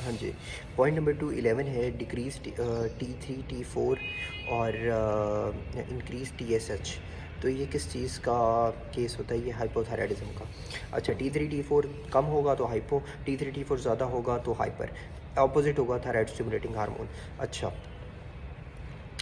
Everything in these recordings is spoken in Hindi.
हाँ जी। पॉइंट नंबर 211 है डिक्रीज़ T3 T4 और इंक्रीज़ TSH। तो ये किस चीज़ का केस होता है? ये हाइपोथायराइडिज़म का। अच्छा, T3 T4 कम होगा तो हाइपो, T3 T4 ज़्यादा होगा तो हाइपर। अपोजिट होगा थायराइड स्टिमुलेटिंग हार्मोन। अच्छा,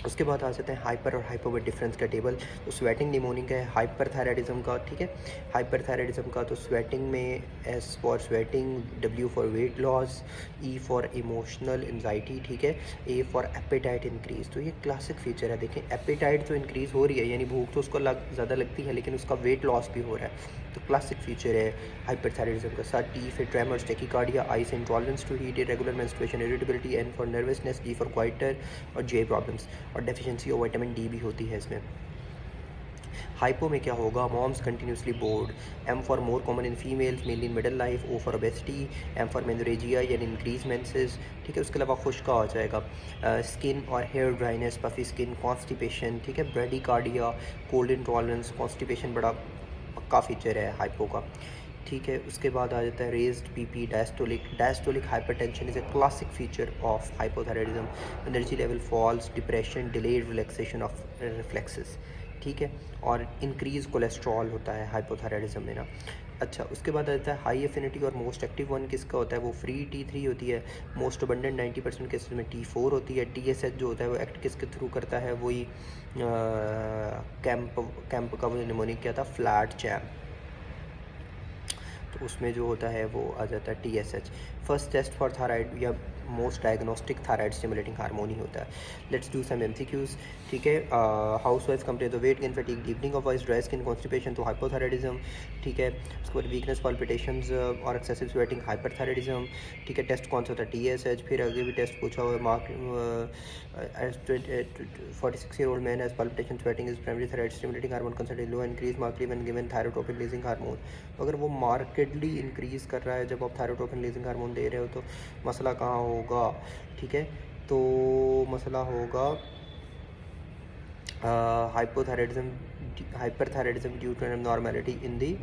उसके बाद आ जाते हैं हाइपर और हाइपो में डिफरेंस का टेबल। तो स्वेटिंग निमोनिक है हाइपर थायराइडिज्म का, ठीक है। हाइपर थायराइडिज्म का तो स्वेटिंग में S for sweating, W for weight loss, E for emotional anxiety, ठीक है, ए फॉर एपेटाइट इंक्रीज। तो ये क्लासिक फीचर है। देखें, एपेटाइट तो इंक्रीज़ हो रही है, यानी भूख तो उसको ज़्यादा लगती है, लेकिन उसका वेट लॉस भी हो रहा है। तो क्लासिक फीचर है हाइपरथायराइडिज्म का। साथ टी फिर ट्रेमर्स, टेकिकार्डिया, आई से intolerance to heat, irregular menstruation, irritability, N for nervousness, G for goitre और जे प्रॉब्लम्स। और डेफिशिएंसी ऑफ विटामिन डी भी होती है इसमें। हाइपो में क्या होगा? Moms continuously bored, M for more common in females mainly in middle life, O for obesity, M for menorrhagia यानी इंक्रीज मेंसेस, ठीक है। उसके अलावा खुश्का आ जाएगा, स्किन और hair dryness, puffy skin, constipation, ठीक है, ब्रेडिकार्डिया, कोल्ड इंटॉलरेंस, कॉन्स्टिपेशन बड़ा पक्का फीचर है हाइपो का, ठीक है। उसके बाद आ जाता है raised PP, diastolic hypertension is a classic feature of hypothyroidism. Energy level falls, depression, delayed relaxation of reflexes, ठीक है। और इंक्रीज कोलेस्ट्रॉल होता है हाइपोथायराइडिज्म में ना। अच्छा, उसके बाद आता है हाई एफिनिटी और मोस्ट एक्टिव वन किसका होता है? वो फ्री T3 होती है। मोस्ट अबंडेंट 90% केसेस में T4 होती है। TSH जो होता है वो एक्ट किसके थ्रू करता है? वही कैंप का वो निमोनिक क्या था? Flat champ. तो उसमें जो होता है वो आ जाता है TSH। First test for thyroid या most diagnostic thyroid stimulating hormone ही होता है। लेट्स डू सम MCQs, ठीक है। हाउस वाइफ कंप्लेन तो weight gain, fatigue, deepening of voice, dry skin, constipation तो हाइपोथायराइडिज्म, ठीक है। उसके बाद वीकनेस, पाल्पिटेशंस और एक्सेसिव स्वेटिंग हाइपरथायराइडिज्म, ठीक है। टेस्ट कौन सा होता है? TSH। फिर आगे भी टेस्ट पूछा हुआ है, mark 46-year-old man age palpitation, sweating is primary thyroid stimulating hormone consulted low increase markedly when given thyrotropin releasing hormone. तो अगर वो मार्केटली इंक्रीज़ कर रहा है जब आप थायरोटोपिन रिलीजिंग हार्मोन दे रहे हो तो मसला कहाँ होगा? ठीक है, तो मसला होगा hyperthyroidism due to abnormality in the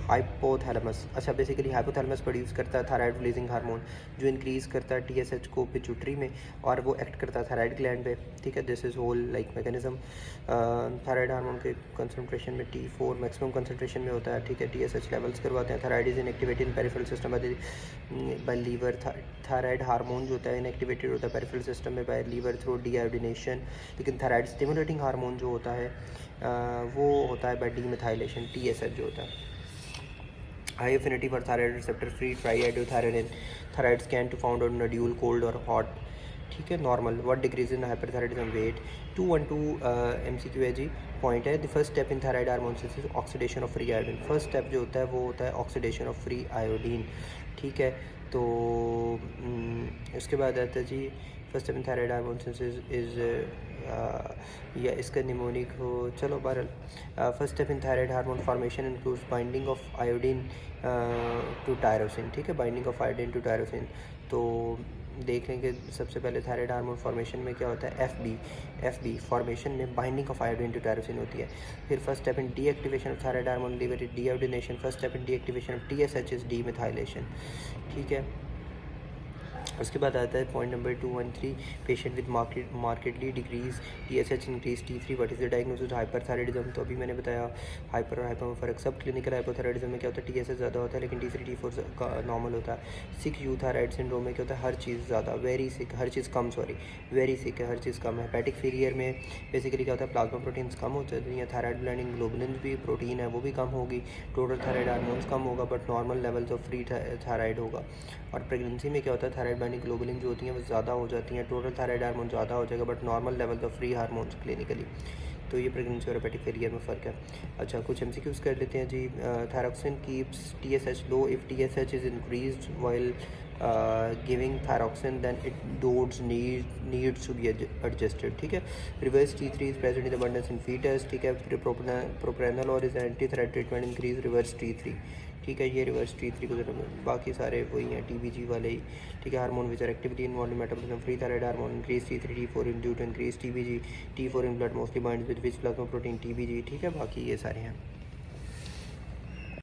hypothalamus. अच्छा, बेसिकली हाइपोथैलेमस प्रोड्यूस करता है थायराइड रिलीजिंग हार्मोन जो इंक्रीज़ करता है TSH को पिट्यूटरी में, और वो एक्ट करता है थायराइड ग्लैंड पे, ठीक है। This is whole like mechanism. Thyroid hormone के कंसंट्रेशन में T4 मैक्सिमम कंसंट्रेशन में होता है, ठीक है। TSH लेवल्स करवाते हैं। Thyroid is inactivated in peripheral system by liver. Thyroid hormone जो होता है इनएक्टिवेटेड होता है पेरिफेरल सिस्टम में बाय लीवर थ्रू डीआयोडिनेशन। लेकिन थायराइड स्टिमुलेटिंग हार्मोन जो होता है वो होता है बाय डीमेथाइलेशन, TSH जो होता है। High affinity for thyroid receptor free triiodothyronine, thyroid scan to found on nodule cold और हॉट, ठीक है, normal. What decrease in hyperthyroidism? Weight. 212 MCQ है जी, पॉइंट है। The first step in thyroid hormone synthesis oxidation of free iodine. First step जो होता है वो होता है ऑक्सीडेशन ऑफ फ्री आयोडीन, ठीक है। तो उसके बाद आता है जी first step in thyroid hormone synthesis is या इसका निमोनिक हो, चलो बहरहाल first step in thyroid hormone formation includes binding of iodine to tyrosine, ठीक है, binding of iodine to tyrosine. तो देख लेंगे सबसे पहले थायराइड हार्मोन फॉर्मेशन में क्या होता है? एफ बी फॉर्मेशन में binding of iodine to tyrosine होती है। फिर first step in deactivation of thyroid hormone liver is deiodination. First step in deactivation of TSH is demethylation, ठीक है। उसके बाद आता है point number 213, patient with markedly decrease TSH increase T3, what is the diagnosis? Hyperthyroidism. तो अभी मैंने बताया हाइपर और हाइपर में फ़र्क। सब क्लिनिकल हाइपोथायराइडिज्म में क्या होता है? TSH ज़्यादा होता है लेकिन T3 T4 का नॉर्मल होता है। सिक यूथायराइड सिंड्रोम में क्या होता है? हर चीज़ ज़्यादा, वेरी सिक, हर चीज़ कम, वेरी सिक है, हर चीज़ कम है। हेपेटिक फेलियर में बेसिकली क्या होता है? प्लाज्मा प्रोटीन्स कम हो जाती हैं, थायराइड ब्लाइंडिंग ग्लोबुलिन भी प्रोटीन है वो भी कम होगी, टोटल थायराइड हार्मोन्स कम होगा but normal levels of free thyroid होगा। और प्रेगनेंसी में क्या होता है? थायराइड ब्लाइंडिंग ग्लोबुलिन जो होती हैं वो ज़्यादा हो जाती हैं, टोटल थायराइड हार्मोन ज़्यादा हो जाएगा but normal level of free hormones clinically. तो ये प्रेगनेंसी और हेपेटिक फेलियर में फ़र्क है। अच्छा, कुछ MCQs कर लेते हैं जी। Thyroxine keeps TSH low if TSH is increased while giving thyroxine then it dose needs to be adjusted, ठीक है। Reverse T3 is present in abundance in fetus, ठीक है। फिर प्रोप्रेनल और is anti thyroid treatment increase reverse T3, ठीक है। ये रिवर्स T3 को जरूर, बाकी सारे वही हैं TBG वाले ही, ठीक है। Hormone which are activity involve in metabolism free thyroid hormone increase T3 T4 in due to increase TBG, T4 in blood mostly binds with which plasma protein TBG, ठीक है। बाकी ये सारे हैं।